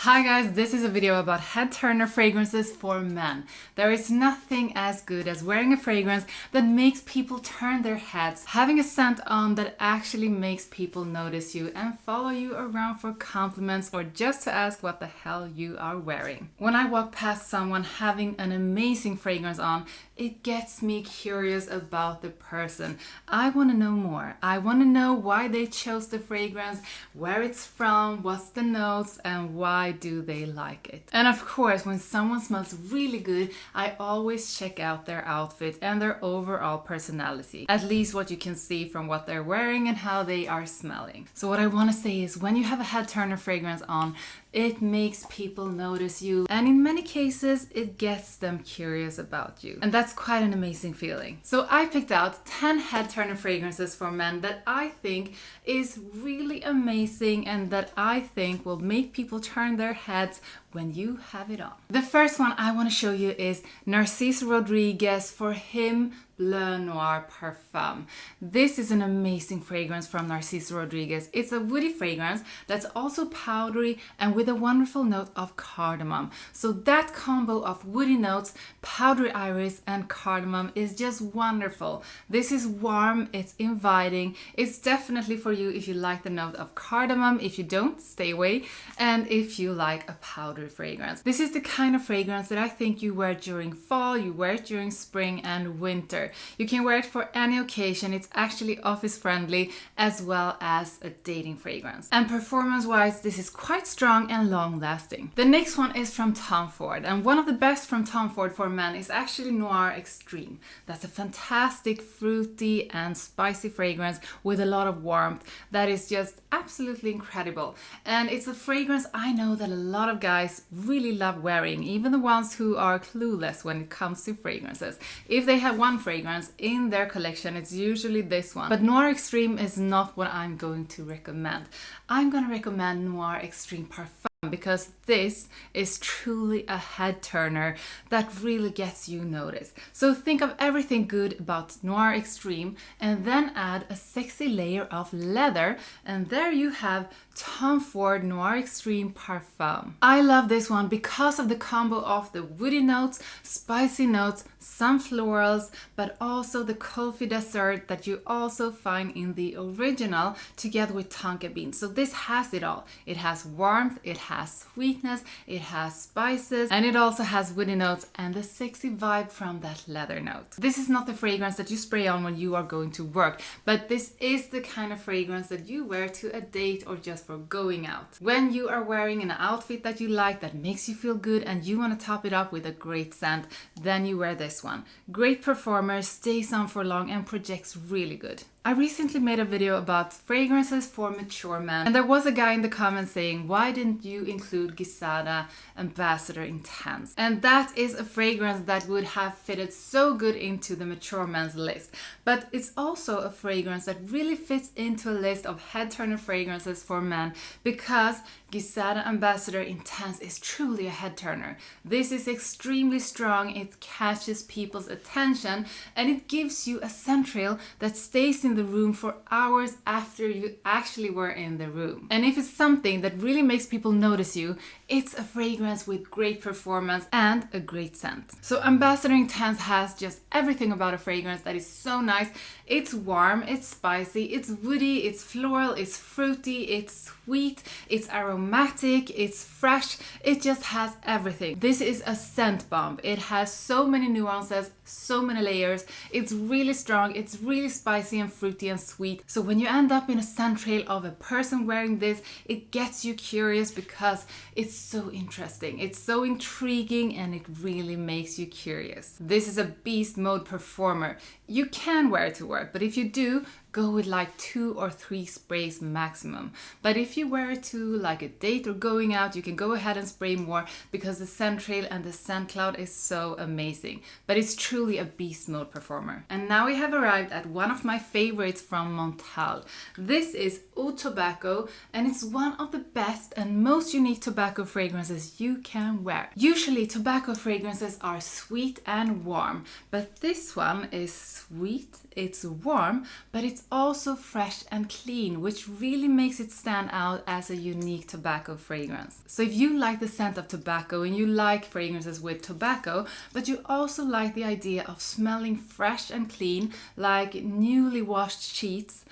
Hi guys, this is a video about head turner fragrances for men. There is nothing as good as wearing a fragrance that makes people turn their heads, having a scent on that actually makes people notice you and follow you around for compliments or just to ask what the hell you are wearing. When I walk past someone having an amazing fragrance on, it gets me curious about the person. I want to know more. I want to know why they chose the fragrance, where it's from, what's the notes, and why do they like it. And of course, when someone smells really good, I always check out their outfit and their overall personality. At least what you can see from what they're wearing and how they are smelling. So what I want to say is when you have a head turner fragrance on, it makes people notice you, and in many cases it gets them curious about you, and that's quite an amazing feeling. So I picked out 10 head turner fragrances for men that I think is really amazing and that I think will make people turn their heads when you have it on. The first one I want to show you is Narcisse Rodriguez for him Bleu Noir Parfum. This is an amazing fragrance from Narcisse Rodriguez. It's a woody fragrance that's also powdery and with a wonderful note of cardamom. So that combo of woody notes, powdery iris and cardamom is just wonderful. This is warm, it's inviting, it's definitely for you if you like the note of cardamom. If you don't, stay away. And if you like a powdery fragrance. This is the kind of fragrance that I think you wear during fall, you wear it during spring and winter. You can wear it for any occasion. It's actually office friendly as well as a dating fragrance. And performance wise, this is quite strong and long lasting. The next one is from Tom Ford, and one of the best from Tom Ford for men is actually Noir Extreme. That's a fantastic fruity and spicy fragrance with a lot of warmth that is just absolutely incredible. And it's a fragrance I know that a lot of guys really love wearing, even the ones who are clueless when it comes to fragrances. If they have one fragrance in their collection, it's usually this one. But Noir Extreme is not what I'm going to recommend. I'm going to recommend Noir Extreme Parfum because this is truly a head turner that really gets you noticed. So think of everything good about Noir Extreme and then add a sexy layer of leather, and there you have Tom Ford Noir Extreme Parfum. I love this one because of the combo of the woody notes, spicy notes, some florals, but also the coffee dessert that you also find in the original together with tonka beans. So this has it all. It has warmth, it has sweetness, it has spices, and it also has woody notes and the sexy vibe from that leather note. This is not the fragrance that you spray on when you are going to work, but this is the kind of fragrance that you wear to a date or just for going out. When you are wearing an outfit that you like, that makes you feel good, and you want to top it up with a great scent, then you wear this one. Great performer, stays on for long, and projects really good. I recently made a video about fragrances for mature men, and there was a guy in the comments saying, why didn't you include Giesada Ambassador Intense? And that is a fragrance that would have fitted so good into the mature men's list. But it's also a fragrance that really fits into a list of head turner fragrances for men because Giesada Ambassador Intense is truly a head turner. This is extremely strong, it catches people's attention, and it gives you a scent trail that stays in the room for hours after you actually were in the room. And if it's something that really makes people notice you, it's a fragrance with great performance and a great scent. So Ambassador Intense has just everything about a fragrance that is so nice. It's warm, it's spicy, it's woody, it's floral, it's fruity, it's sweet, it's aromatic, it's fresh. It just has everything. This is a scent bomb. It has so many nuances, so many layers. It's really strong, it's really spicy and fruity and sweet. So when you end up in a scent trail of a person wearing this, it gets you curious because it's so interesting, it's so intriguing, and it really makes you curious. This is a beast mode performer. You can wear it to work, but if you do, go with like 2 or 3 sprays maximum. But if you wear it to like a date or going out, you can go ahead and spray more because the scent trail and the scent cloud is so amazing. But it's truly a beast mode performer. And now we have arrived at one of my favorites from Montal. This is O Tobacco, and it's one of the best and most unique tobacco fragrances you can wear. Usually tobacco fragrances are sweet and warm, but this one is sweet, it's warm, but it's also fresh and clean, which really makes it stand out as a unique tobacco fragrance. So if you like the scent of tobacco and you like fragrances with tobacco, but you also like the idea of smelling fresh and clean, like newly washed sheets,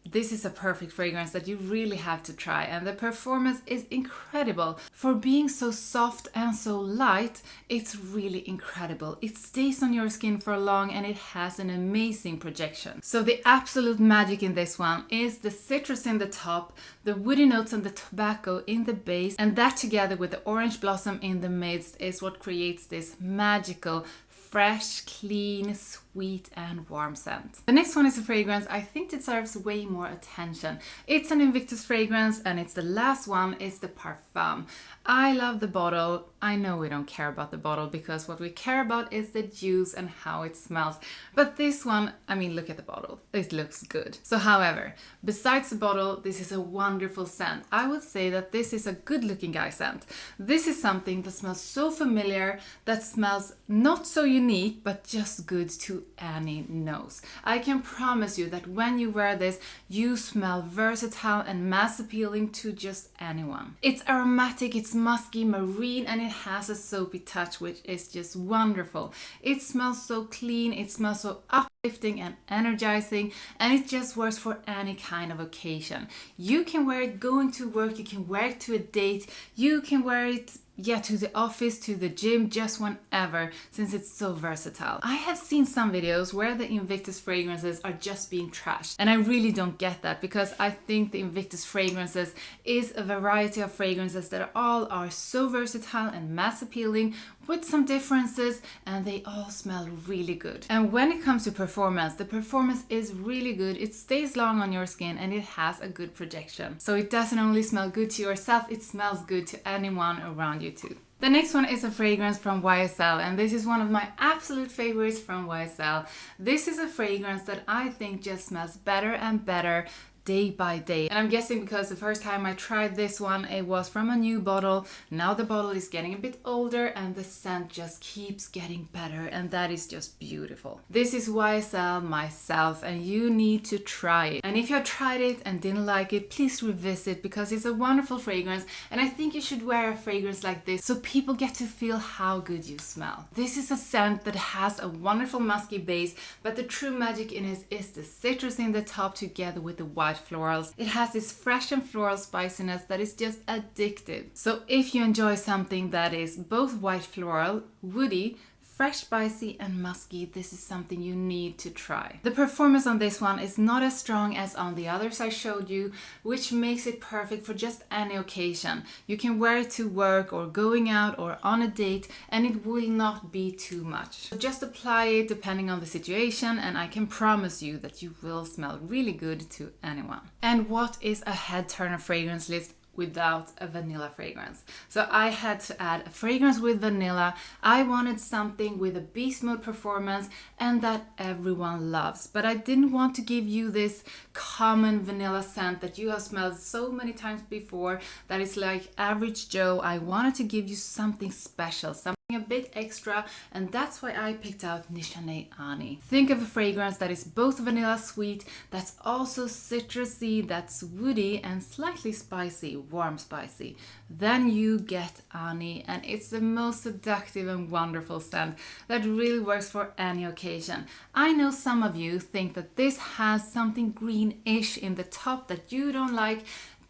this is a perfect fragrance that you really have to try, and the performance is incredible. For being so soft and so light, it's really incredible. It stays on your skin for long and it has an amazing projection. So the absolute magic in this one is the citrus in the top, the woody notes and the tobacco in the base, and that together with the orange blossom in the midst is what creates this magical, fresh, clean, sweet and warm scent. The next one is a fragrance I think deserves way more attention. It's an Invictus fragrance and it's the last one, it's the Parfum. I love the bottle. I know we don't care about the bottle because what we care about is the juice and how it smells. But this one, I mean, look at the bottle. It looks good. So however, besides the bottle, this is a wonderful scent. I would say that this is a good looking guy scent. This is something that smells so familiar, that smells not so unique, but just good to any nose. I can promise you that when you wear this, you smell versatile and mass appealing to just anyone. It's aromatic, it's musky, marine, and it has a soapy touch, which is just wonderful. It smells so clean, it smells so uplifting and energizing, and it just works for any kind of occasion. You can wear it going to work, you can wear it to a date, you can wear it to the office, to the gym, just whenever, since it's so versatile. I have seen some videos where the Invictus fragrances are just being trashed, and I really don't get that, because I think the Invictus fragrances is a variety of fragrances that all are so versatile and mass appealing with some differences, and they all smell really good. And when it comes to performance, the performance is really good. It stays long on your skin and it has a good projection. So it doesn't only smell good to yourself, it smells good to anyone around you too. The next one is a fragrance from YSL, and this is one of my absolute favorites from YSL. This is a fragrance that I think just smells better and better day by day. And I'm guessing because the first time I tried this one, it was from a new bottle. Now the bottle is getting a bit older and the scent just keeps getting better, and that is just beautiful. This is YSL Myself, and you need to try it. And if you have tried it and didn't like it, please revisit, because it's a wonderful fragrance, and I think you should wear a fragrance like this so people get to feel how good you smell. This is a scent that has a wonderful musky base, but the true magic in it is the citrus in the top together with the white florals. It has this fresh and floral spiciness that is just addictive. So if you enjoy something that is both white floral, woody, fresh, spicy and musky, this is something you need to try. The performance on this one is not as strong as on the others I showed you, which makes it perfect for just any occasion. You can wear it to work or going out or on a date, and it will not be too much. So just apply it depending on the situation, and I can promise you that you will smell really good to anyone. And what is a head turner fragrance list without a vanilla fragrance? So I had to add a fragrance with vanilla. I wanted something with a beast mode performance and that everyone loves, but I didn't want to give you this common vanilla scent that you have smelled so many times before that is like average Joe. I wanted to give you something special, something a bit extra, and that's why I picked out Nishane Ani. Think of a fragrance that is both vanilla sweet, that's also citrusy, that's woody and slightly spicy, warm spicy. Then you get Ani, and it's the most seductive and wonderful scent that really works for any occasion. I know some of you think that this has something greenish in the top that you don't like.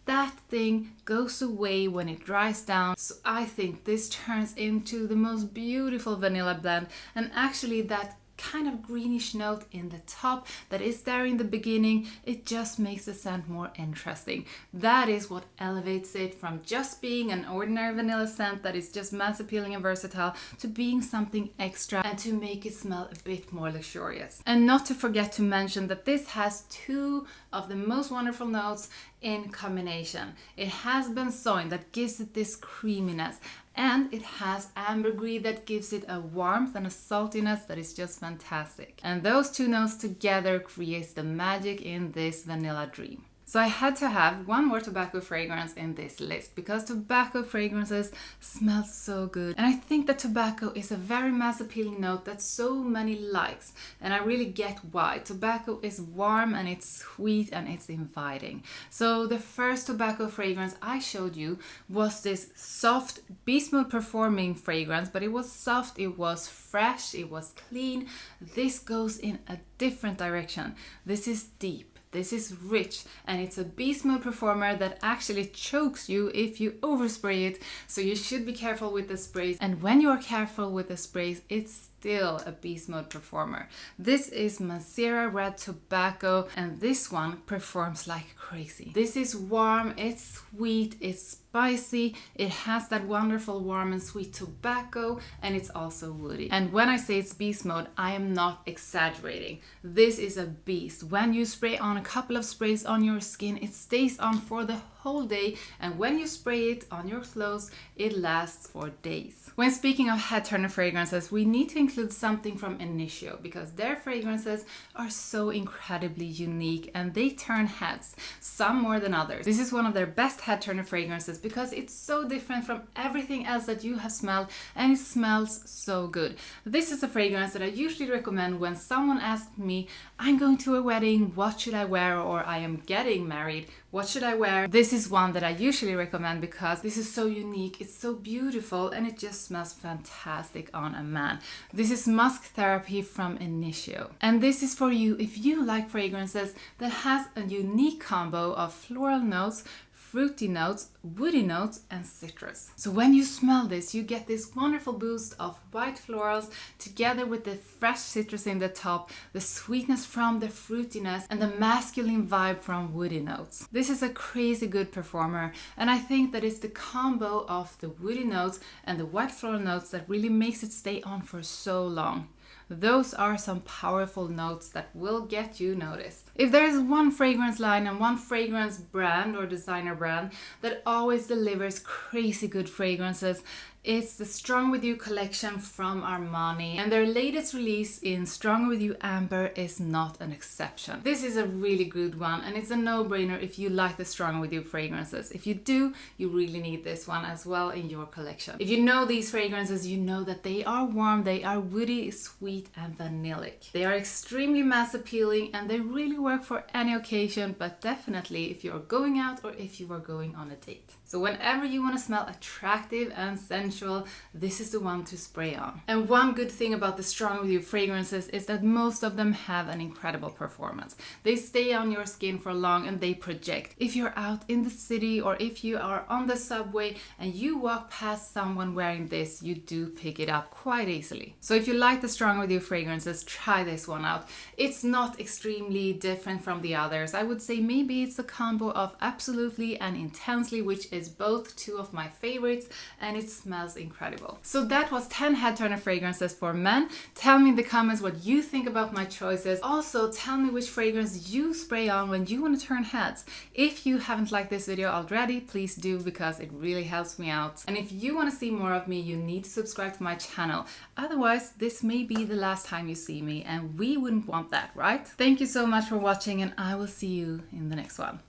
That thing goes away when it dries down, so I think this turns into the most beautiful vanilla blend, and actually that kind of greenish note in the top that is there in the beginning, it just makes the scent more interesting. That is what elevates it from just being an ordinary vanilla scent that is just mass appealing and versatile to being something extra and to make it smell a bit more luxurious. And not to forget to mention that this has two of the most wonderful notes in combination. It has benzoin that gives it this creaminess, and it has ambergris that gives it a warmth and a saltiness that is just fantastic. And those two notes together creates the magic in this vanilla dream. So I had to have one more tobacco fragrance in this list because tobacco fragrances smell so good. And I think that tobacco is a very mass appealing note that so many likes. And I really get why. Tobacco is warm and it's sweet and it's inviting. So the first tobacco fragrance I showed you was this soft Beast Mode performing fragrance, but it was soft, it was fresh, it was clean. This goes in a different direction. This is deep. This is rich, and it's a beast mode performer that actually chokes you if you overspray it. So you should be careful with the sprays. And when you are careful with the sprays, it's still a beast mode performer. This is Masera Red Tobacco, and this one performs like crazy. This is warm, it's sweet, it's spicy, it has that wonderful warm and sweet tobacco, and it's also woody. And when I say it's beast mode, I am not exaggerating. This is a beast. When you spray on a couple of sprays on your skin, it stays on for the whole day, and when you spray it on your clothes, it lasts for days. When speaking of head turner fragrances, we need to include something from Initio because their fragrances are so incredibly unique and they turn heads, some more than others. This is one of their best head turner fragrances because it's so different from everything else that you have smelled, and it smells so good. This is a fragrance that I usually recommend when someone asks me, I'm going to a wedding, what should I wear? Or I am getting married, what should I wear? This is one that I usually recommend because this is so unique, it's so beautiful, and it just smells fantastic on a man. This is Musk Therapy from Initio. And this is for you if you like fragrances that has a unique combo of floral notes, fruity notes, woody notes, and citrus. So when you smell this, you get this wonderful boost of white florals together with the fresh citrus in the top, the sweetness from the fruitiness, and the masculine vibe from woody notes. This is a crazy good performer, and I think that it's the combo of the woody notes and the white floral notes that really makes it stay on for so long. Those are some powerful notes that will get you noticed. If there is one fragrance line and one fragrance brand or designer brand that always delivers crazy good fragrances, it's the Strong With You collection from Armani, and their latest release in Strong With You Amber is not an exception. This is a really good one, and it's a no-brainer if you like the Strong With You fragrances. If you do, you really need this one as well in your collection. If you know these fragrances, you know that they are warm, they are woody, sweet, and vanillic. They are extremely mass appealing, and they really work for any occasion, but definitely if you're going out or if you are going on a date. So whenever you want to smell attractive and sensual, this is the one to spray on. And one good thing about the Strong With You fragrances is that most of them have an incredible performance. They stay on your skin for long and they project. If you're out in the city or if you are on the subway and you walk past someone wearing this, you do pick it up quite easily. So if you like the Strong With You fragrances, try this one out. It's not extremely different from the others. I would say maybe it's a combo of Absolutely and Intensely, which is both two of my favorites, and it smells incredible. So that was 10 head turner fragrances for men. Tell me in the comments what you think about my choices. Also tell me which fragrance you spray on when you want to turn heads. If you haven't liked this video already, please do, because it really helps me out. And if you want to see more of me, you need to subscribe to my channel. Otherwise, this may be the last time you see me, and we wouldn't want that, right? Thank you so much for watching, and I will see you in the next one.